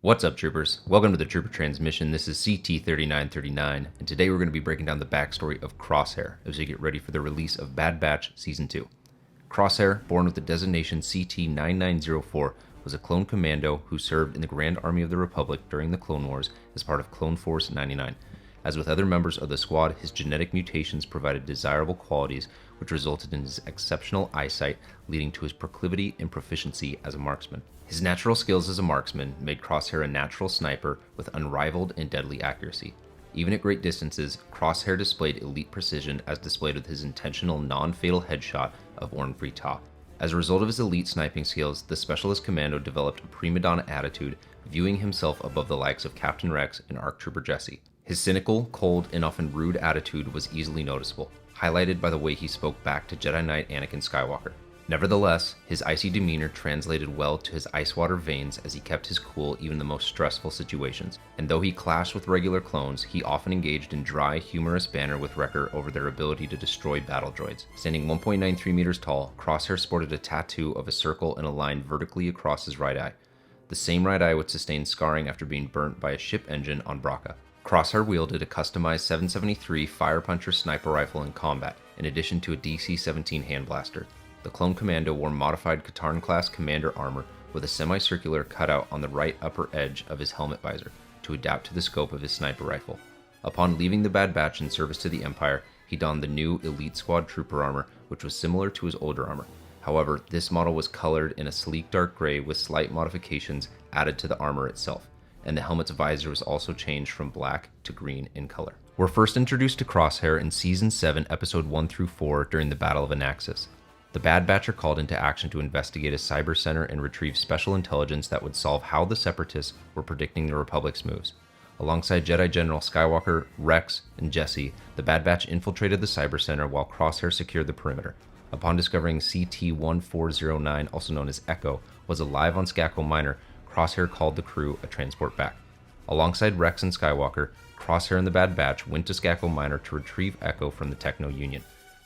What's up, troopers? Welcome to the Trooper Transmission. This is CT-3939, and today we're going to be breaking down the backstory of Crosshair as we get ready for the release of Bad Batch Season 2. Crosshair, born with the designation CT-9904, was a clone commando who served in the Grand Army of the Republic during the Clone Wars as part of Clone Force 99. As with other members of the squad, his genetic mutations provided desirable qualities which resulted in his exceptional eyesight, leading to his proclivity and proficiency as a marksman. His natural skills as a marksman made Crosshair a natural sniper with unrivaled and deadly accuracy. Even at great distances, Crosshair displayed elite precision as displayed with his intentional non-fatal headshot of Orn Free Taa. As a result of his elite sniping skills, the Specialist Commando developed a primadonna attitude, viewing himself above the likes of Captain Rex and ARC Trooper Jesse. His cynical, cold, and often rude attitude was easily noticeable, highlighted by the way he spoke back to Jedi Knight Anakin Skywalker. Nevertheless, his icy demeanor translated well to his ice water veins as he kept his cool even in the most stressful situations. And though he clashed with regular clones, he often engaged in dry, humorous banter with Wrecker over their ability to destroy battle droids. Standing 1.93 meters tall, Crosshair sported a tattoo of a circle and a line vertically across his right eye. The same right eye would sustain scarring after being burnt by a ship engine on Braca. Crosshair wielded a customized 773 Fire Puncher sniper rifle in combat, in addition to a DC-17 hand blaster. The Clone Commando wore modified Katarn-class commander armor with a semicircular cutout on the right upper edge of his helmet visor to adapt to the scope of his sniper rifle. Upon leaving the Bad Batch in service to the Empire, he donned the new Elite Squad Trooper armor, which was similar to his older armor. However, this model was colored in a sleek dark gray with slight modifications added to the armor itself, and the helmet's visor was also changed from black to green in color. We're first introduced to Crosshair in Season 7, Episode 1 through 4 during the Battle of Anaxis. The Bad Batch are called into action to investigate a cyber center and retrieve special intelligence that would solve how the Separatists were predicting the Republic's moves. Alongside Jedi General Skywalker, Rex, and Jesse, the Bad Batch infiltrated the cyber center while Crosshair secured the perimeter. Upon discovering CT-1409, also known as Echo, was alive on Skako Minor, Crosshair called the crew a transport back. Alongside Rex and Skywalker, Crosshair and the Bad Batch went to Skako Minor to retrieve Echo from the Techno Union.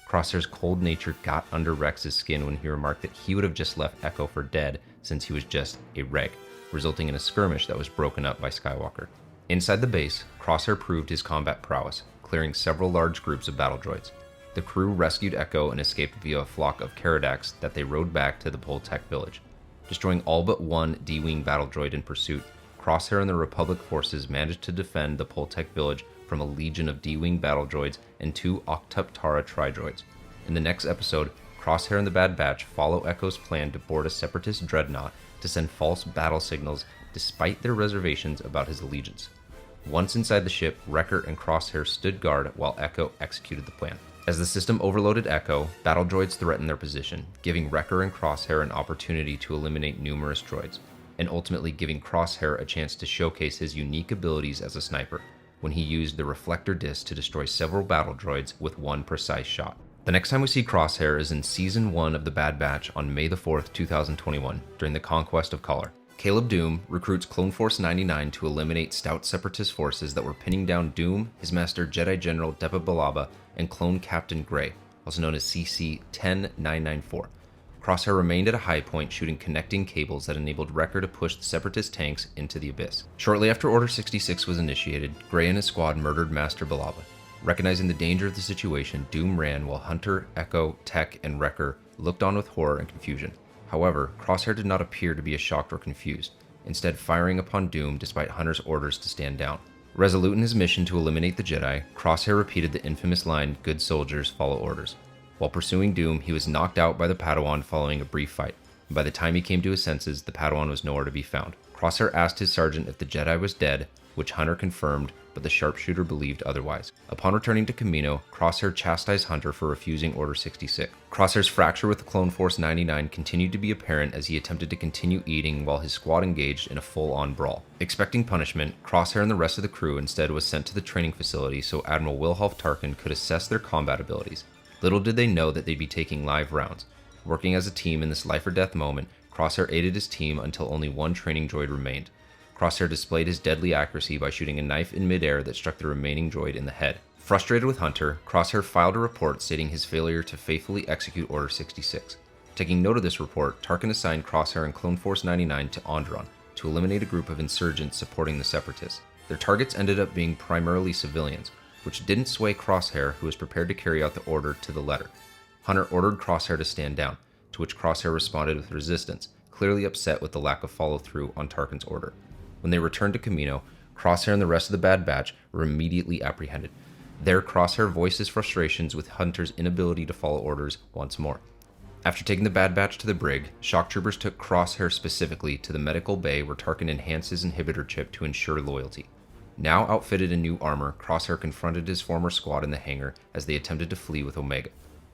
Crosshair's cold nature got under Rex's skin when he remarked that he would have just left Echo for dead since he was just a reg, resulting in a skirmish that was broken up by Skywalker. Inside the base, Crosshair proved his combat prowess, clearing several large groups of battle droids. The crew rescued Echo and escaped via a flock of Caradax that they rode back to the Poltec village. Destroying all but one D-Wing battle droid in pursuit, Crosshair and the Republic forces managed to defend the Poltec village from a legion of D-Wing battle droids and 2 Octup Tara tri-droids. In the next episode, Crosshair and the Bad Batch follow Echo's plan to board a Separatist dreadnought to send false battle signals despite their reservations about his allegiance. Once inside the ship, Wrecker and Crosshair stood guard while Echo executed the plan. As the system overloaded Echo, battle droids threatened their position, giving Wrecker and Crosshair an opportunity to eliminate numerous droids, and ultimately giving Crosshair a chance to showcase his unique abilities as a sniper, when he used the reflector disc to destroy several battle droids with one precise shot. The next time we see Crosshair is in Season 1 of The Bad Batch on May the 4th, 2021, during the conquest of Kalar. Caleb Dume recruits Clone Force 99 to eliminate stout Separatist forces that were pinning down Dume, his master Jedi General Depa Billaba, and Clone Captain Gray, also known as CC-10994. Crosshair remained at a high point, shooting connecting cables that enabled Wrecker to push the Separatist tanks into the abyss. Shortly after Order 66 was initiated, Gray and his squad murdered Master Billaba. Recognizing the danger of the situation, Doom ran while Hunter, Echo, Tech, and Wrecker looked on with horror and confusion. However, Crosshair did not appear to be as shocked or confused, instead firing upon Doom despite Hunter's orders to stand down. Resolute in his mission to eliminate the Jedi, Crosshair repeated the infamous line, "Good soldiers follow orders." While pursuing Doom, he was knocked out by the Padawan following a brief fight, and by the time he came to his senses, the Padawan was nowhere to be found. Crosshair asked his sergeant if the Jedi was dead, which Hunter confirmed, but the sharpshooter believed otherwise. Upon returning to Kamino, Crosshair chastised Hunter for refusing Order 66. Crosshair's fracture with the Clone Force 99 continued to be apparent as he attempted to continue eating while his squad engaged in a full-on brawl. Expecting punishment, Crosshair and the rest of the crew instead was sent to the training facility so Admiral Wilhelm Tarkin could assess their combat abilities. Little did they know that they'd be taking live rounds. Working as a team in this life-or-death moment, Crosshair aided his team until only one training droid remained. Crosshair displayed his deadly accuracy by shooting a knife in midair that struck the remaining droid in the head. Frustrated with Hunter, Crosshair filed a report stating his failure to faithfully execute Order 66. Taking note of this report, Tarkin assigned Crosshair and Clone Force 99 to Onderon, to eliminate a group of insurgents supporting the separatists. Their targets ended up being primarily civilians, which didn't sway Crosshair, who was prepared to carry out the order to the letter. Hunter ordered Crosshair to stand down, to which Crosshair responded with resistance, clearly upset with the lack of follow-through on Tarkin's order. When they returned to Kamino, Crosshair and the rest of the Bad Batch were immediately apprehended. There, Crosshair voiced his frustrations with Hunter's inability to follow orders once more. After taking the Bad Batch to the brig, shock troopers took Crosshair specifically to the medical bay where Tarkin enhanced his inhibitor chip to ensure loyalty. Now outfitted in new armor, Crosshair confronted his former squad in the hangar as they attempted to flee with Omega.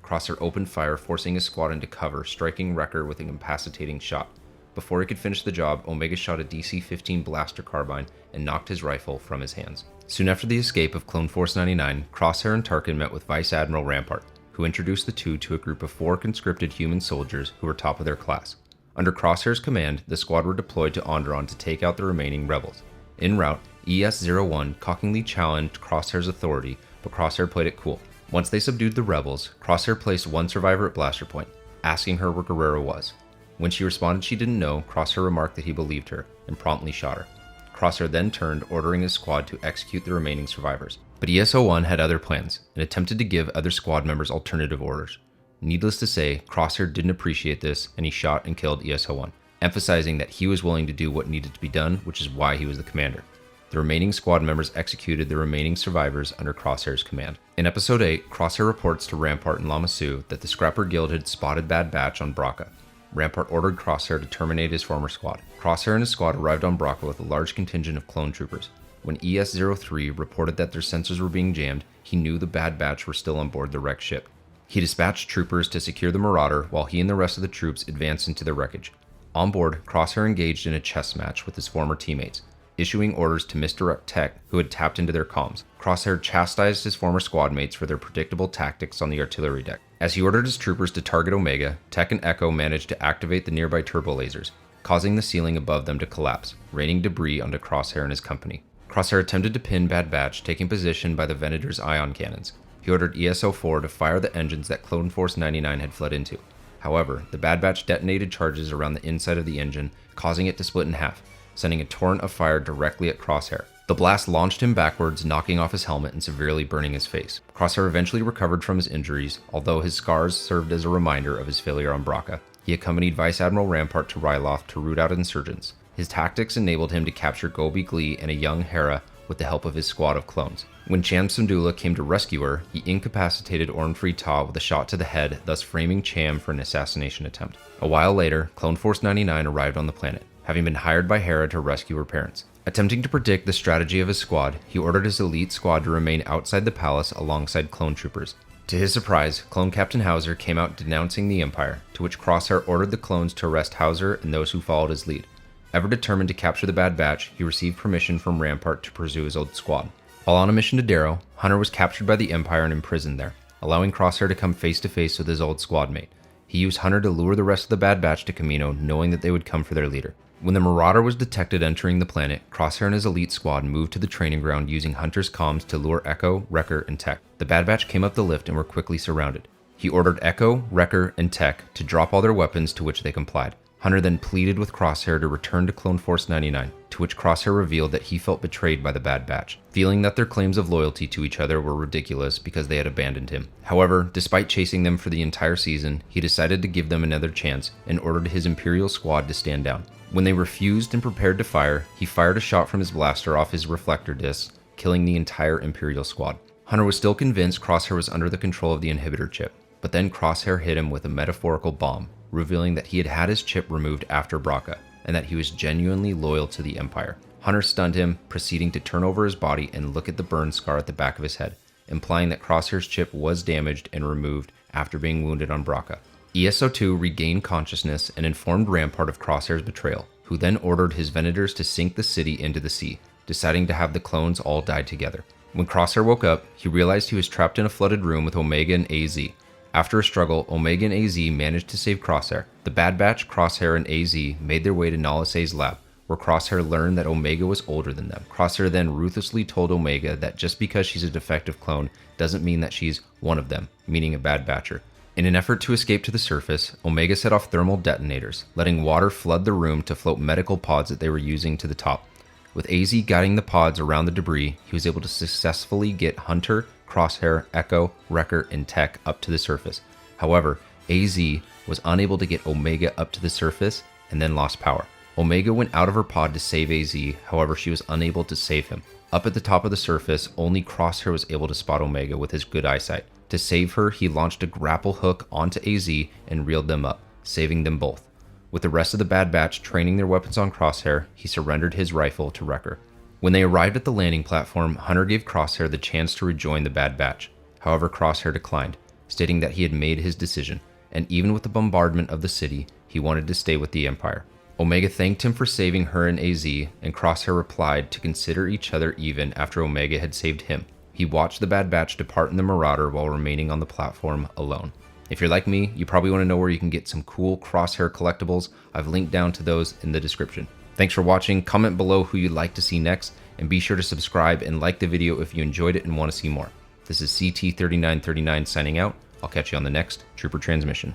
Crosshair opened fire, forcing his squad into cover, striking Wrecker with an incapacitating shot. Before he could finish the job, Omega shot a DC-15 blaster carbine and knocked his rifle from his hands. Soon after the escape of Clone Force 99, Crosshair and Tarkin met with Vice Admiral Rampart, who introduced the two to a group of 4 conscripted human soldiers who were top of their class. Under Crosshair's command, the squad were deployed to Onderon to take out the remaining rebels. En route, ES-01 cockingly challenged Crosshair's authority, but Crosshair played it cool. Once they subdued the rebels, Crosshair placed one survivor at blaster point, asking her where Guerrero was. When she responded she didn't know, Crosshair remarked that he believed her, and promptly shot her. Crosshair then turned, ordering his squad to execute the remaining survivors. But ES-01 had other plans, and attempted to give other squad members alternative orders. Needless to say, Crosshair didn't appreciate this, and he shot and killed ES-01, emphasizing that he was willing to do what needed to be done, which is why he was the commander. The remaining squad members executed the remaining survivors under Crosshair's command. In Episode 8, Crosshair reports to Rampart and Lama Su that the Scrapper Guild had spotted Bad Batch on Braca. Rampart ordered Crosshair to terminate his former squad. Crosshair and his squad arrived on Braca with a large contingent of clone troopers. When ES-03 reported that their sensors were being jammed, he knew the Bad Batch were still on board the wrecked ship. He dispatched troopers to secure the Marauder while he and the rest of the troops advanced into the wreckage. On board, Crosshair engaged in a chess match with his former teammates, issuing orders to misdirect Tech, who had tapped into their comms. Crosshair chastised his former squad mates for their predictable tactics on the artillery deck. As he ordered his troopers to target Omega, Tech and Echo managed to activate the nearby turbo lasers, causing the ceiling above them to collapse, raining debris onto Crosshair and his company. Crosshair attempted to pin Bad Batch, taking position by the Venator's ion cannons. He ordered ES-04 to fire the engines that Clone Force 99 had fled into. However, the Bad Batch detonated charges around the inside of the engine, causing it to split in half, sending a torrent of fire directly at Crosshair. The blast launched him backwards, knocking off his helmet and severely burning his face. Crosshair eventually recovered from his injuries, although his scars served as a reminder of his failure on Braca. He accompanied Vice Admiral Rampart to Ryloth to root out insurgents. His tactics enabled him to capture Gobi Glee and a young Hera with the help of his squad of clones. When Cham Syndulla came to rescue her, he incapacitated Orn Free Taa with a shot to the head, thus framing Cham for an assassination attempt. A while later, Clone Force 99 arrived on the planet, having been hired by Hera to rescue her parents. Attempting to predict the strategy of his squad, he ordered his elite squad to remain outside the palace alongside clone troopers. To his surprise, Clone Captain Hauser came out denouncing the Empire, to which Crosshair ordered the clones to arrest Hauser and those who followed his lead. Ever determined to capture the Bad Batch, he received permission from Rampart to pursue his old squad. While on a mission to Darrow, Hunter was captured by the Empire and imprisoned there, allowing Crosshair to come face to face with his old squad mate. He used Hunter to lure the rest of the Bad Batch to Kamino, knowing that they would come for their leader. When the Marauder was detected entering the planet, Crosshair and his elite squad moved to the training ground using Hunter's comms to lure Echo, Wrecker, and Tech. The Bad Batch came up the lift and were quickly surrounded. He ordered Echo, Wrecker, and Tech to drop all their weapons, to which they complied. Hunter then pleaded with Crosshair to return to Clone Force 99, to which Crosshair revealed that he felt betrayed by the Bad Batch, feeling that their claims of loyalty to each other were ridiculous because they had abandoned him. However, despite chasing them for the entire season, he decided to give them another chance and ordered his Imperial squad to stand down. When they refused and prepared to fire, he fired a shot from his blaster off his reflector disc, killing the entire Imperial squad. Hunter was still convinced Crosshair was under the control of the inhibitor chip, but then Crosshair hit him with a metaphorical bomb, revealing that he had had his chip removed after Braca, and that he was genuinely loyal to the Empire. Hunter stunned him, proceeding to turn over his body and look at the burn scar at the back of his head, implying that Crosshair's chip was damaged and removed after being wounded on Braca. ES-02 regained consciousness and informed Rampart of Crosshair's betrayal, who then ordered his Venators to sink the city into the sea, deciding to have the clones all die together. When Crosshair woke up, he realized he was trapped in a flooded room with Omega and AZ. After a struggle, Omega and AZ managed to save Crosshair. The Bad Batch, Crosshair, and AZ made their way to Nala Se's lab, where Crosshair learned that Omega was older than them. Crosshair then ruthlessly told Omega that just because she's a defective clone doesn't mean that she's one of them, meaning a Bad Batcher. In an effort to escape to the surface, Omega set off thermal detonators, letting water flood the room to float medical pods that they were using to the top. With AZ guiding the pods around the debris, he was able to successfully get Hunter, Crosshair, Echo, Wrecker, and Tech up to the surface. However, AZ was unable to get Omega up to the surface and then lost power. Omega went out of her pod to save AZ, however she was unable to save him. Up at the top of the surface, only Crosshair was able to spot Omega with his good eyesight. To save her, he launched a grapple hook onto AZ and reeled them up, saving them both. With the rest of the Bad Batch training their weapons on Crosshair, he surrendered his rifle to Wrecker. When they arrived at the landing platform, Hunter gave Crosshair the chance to rejoin the Bad Batch. However, Crosshair declined, stating that he had made his decision, and even with the bombardment of the city, he wanted to stay with the Empire. Omega thanked him for saving her and AZ, and Crosshair replied to consider each other even after Omega had saved him. He watched the Bad Batch depart in the Marauder while remaining on the platform alone. If you're like me, you probably want to know where you can get some cool Crosshair collectibles. I've linked down to those in the description. Thanks for watching. Comment below who you'd like to see next, and be sure to subscribe and like the video if you enjoyed it and want to see more. This is CT3939 signing out. I'll catch you on the next Trooper Transmission.